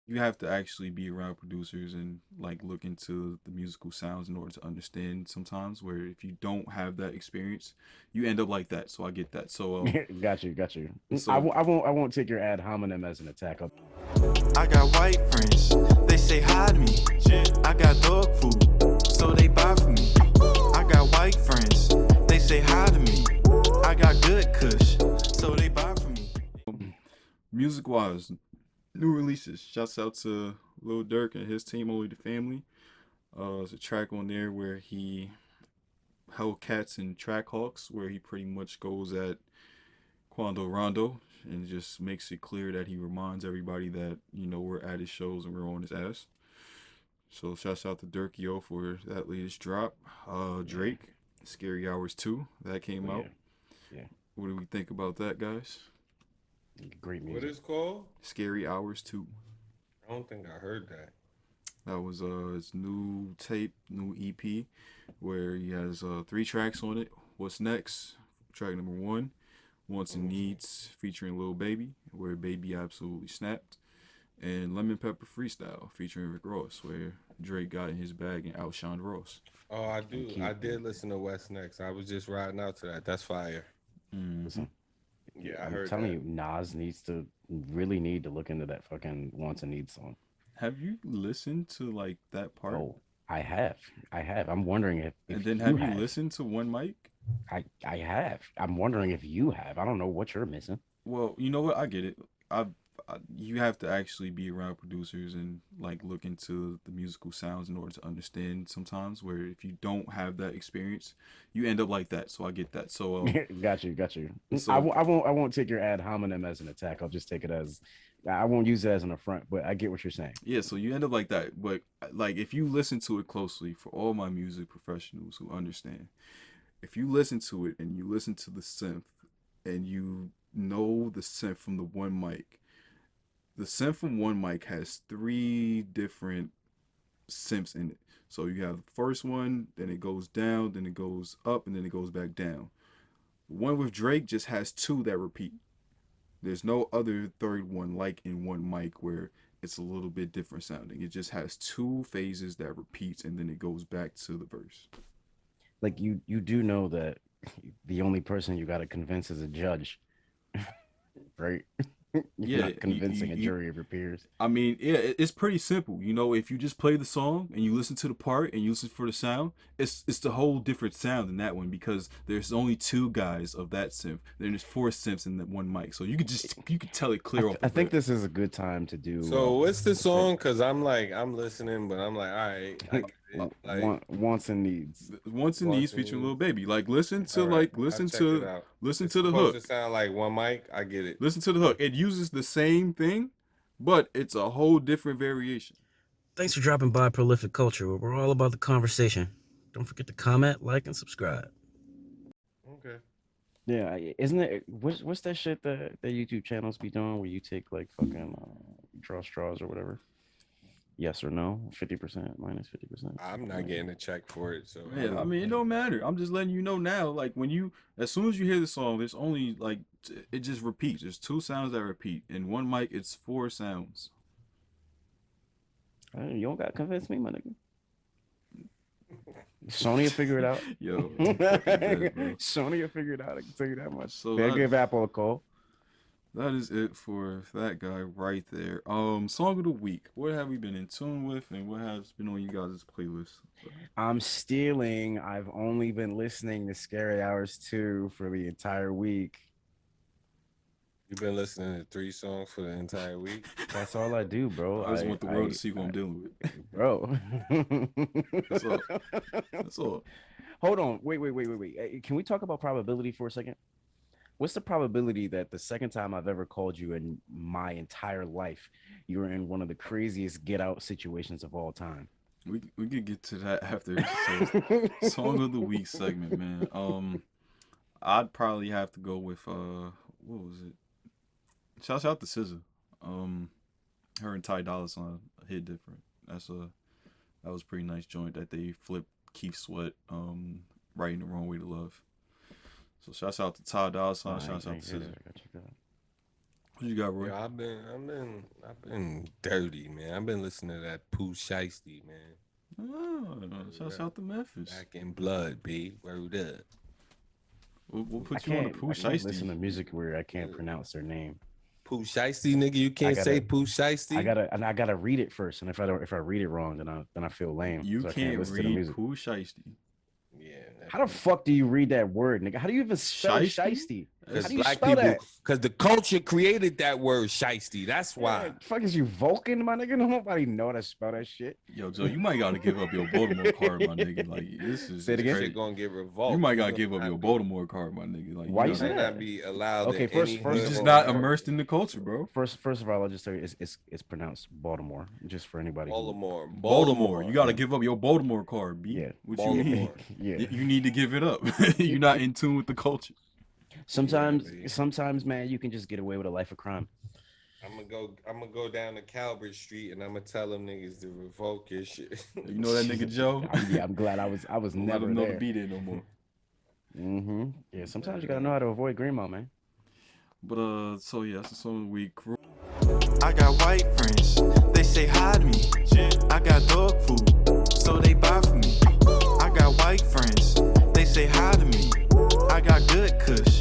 You have to actually be around producers and like look into the musical sounds in order to understand sometimes where if you don't have that experience, you end up like that. So I get that. Got you, got you. So I won't take your ad hominem as an attack. I got white friends, they say hi to me. I got dog food, so they buy for me. I got white friends, they say hi to me. I got good kush, so they buy for me. music wise, new releases. Shouts out to Lil Durk and his team, Only the Family. There's a track on there where he Hellcats and Trackhawks, where he pretty much goes at Quando Rondo and just makes it clear that he reminds everybody that, we're at his shows and we're on his ass. So shouts out to Durkio for that latest drop. Yeah, Drake, Scary Hours 2, that came oh out. yeah, yeah. What do we think about that, guys? Great What music. is called? Scary Hours 2. I don't think I heard that. That was his new tape, new EP, where he has three tracks on it. What's next? Track number one, Wants and Needs, featuring Lil Baby, where Baby absolutely snapped, and Lemon Pepper Freestyle, featuring Rick Ross, where Drake got in his bag and outshined Ross. Oh, I And do. keep I did listen to West Next. I was just riding out to that. That's fire. Mm-hmm. listen. Yeah, I I'm heard telling that. you, Nas needs to really need to look into that fucking wants and needs song. Have you listened to like that part? Oh, I have, I have. I'm wondering if And then you have you have. listened to One Mic? I have. I'm wondering if you have. I don't know what you're missing. Well, you know what? I get it. You have to actually be around producers and like look into the musical sounds in order to understand sometimes where if you don't have that experience, you end up like that. So I get that. Got you, got you. So I won't take your ad hominem as an attack. I'll just take it as I won't use it as an affront. But I get what you're saying. yeah, so you end up like that. But like if you listen to it closely, for all my music professionals who understand, if you listen to it and you listen to the synth and you know the synth from the One Mic, the synth from One Mic has three different synths in it. So you have the first one, then it goes down, then it goes up, and then it goes back down. The one with Drake just has two that repeat. There's no other third one like in One Mic where it's a little bit different sounding. It just has two phases that repeats and then it goes back to the verse. Like you do know that the only person you got to convince is a judge, right? You're Yeah, not convincing a jury of your peers. I mean, yeah, it's pretty simple. If you just play the song and you listen to the part and you listen for the sound, it's the whole different sound in that one because there's only two guys of that synth. Then there's four synths in that one mic, so you could tell it clear off the I think rip. this is a good time to do So what's the for song? Cause I'm like, I'm listening, but I'm like, all right, I get it. Like wants and needs. Once in these once featuring and Lil Baby, like listen to all right, like I checked it out. listen It's to the supposed to hook. sound like one mic. I get it. Listen to the hook. It uses the same thing, but it's a whole different variation. Thanks for dropping by Prolific Culture, where we're all about the conversation. Don't forget to comment, like, and subscribe. Okay. Yeah, isn't it? What's that shit that YouTube channels be doing where you take like fucking draw straws or whatever? Yes or no? 50%, minus 50%. I'm not getting a check for it, so I Yeah, I don't. mean it don't matter. I'm just letting you know now. Like as soon as you hear the song, there's only like it just repeats. There's two sounds that repeat. In one mic, it's four sounds. You don't got to convince me, my nigga. Sony will figure it out. Yo, I'm fucking dead, bro. Sony will figure it out. I can tell you that much. So They'll give Apple a call. that is it for that guy right there. Song of the week. What have we been in tune with, and what has been on you guys' playlist? I'm stealing. I've only been listening to Scary Hours 2 for the entire week. You've been listening to 3 songs for the entire week. That's all I do, bro. I just want the world to see who I'm dealing with. Bro. That's all. That's all. Hold on. Wait. Can we talk about probability for a second? What's the probability that the second time I've ever called you in my entire life, you were in one of the craziest get out situations of all time? We could get to that after song of the week segment, man. I'd probably have to go with what was it? Shout out to SZA. Her and Ty Dolla Sign hit different. That was a pretty nice joint that they flipped Keith Sweat writing the wrong way to love. So shouts out to Ty Dolla Sign, shouts out to SZA. What you got, Roy? Yeah, I've been dirty, man. I've been listening to that Pooh Shiesty, man. Oh, shouts out to Memphis. Back in blood, B. Word up. We'll I put you on the can't, Pooh I can't listen to Shiesty. music where I can't pronounce their name. Pooh Shiesty, nigga. You can't say gotta- Pooh Shiesty. I gotta read it first, and if I read it wrong, then I feel lame. You so I can't listen to the read music. Pooh Shiesty. Yeah. How the fuck do you read that word, nigga? How do you even spell Shiesty? shiesty? How Because do you black spell people, that? because the culture created that word shiesty. That's why. Yeah, fuck is you Vulcan, my nigga? Nobody know how to spell that shit. Yo, Joe, you might gotta give up your Baltimore card, my nigga. Like this is Say it it's again? crazy. Shit gonna get revoked. You might gotta gonna give up not your be- Baltimore card, my nigga. Like Why you gotta- say might that? not be allowed. Okay, in first- any first- You're hood just or not whatever. immersed in the culture, bro. First of all, I'll just tell you, it's pronounced Baltimore, just for anybody. Baltimore. Baltimore. You gotta give up your Baltimore card, B. Yeah. What Baltimore. you mean? Yeah. You need to give it up. You're not in tune with the culture. Sometimes, Yeah, sometimes, man, you can just get away with a life of crime. I'm gonna go down to Calvert Street and I'm gonna tell them niggas to revoke your shit. You know that nigga Joe? I'm glad I was Don't let never him know there. to be there no more. Mm-hmm. Yeah, sometimes you gotta know how to avoid Greenmo, man. But so yeah, that's the song of the week. I got white friends, they say hi to me. I got dog food, so they buy for me. I got white friends, they say hi to me. I got good kush,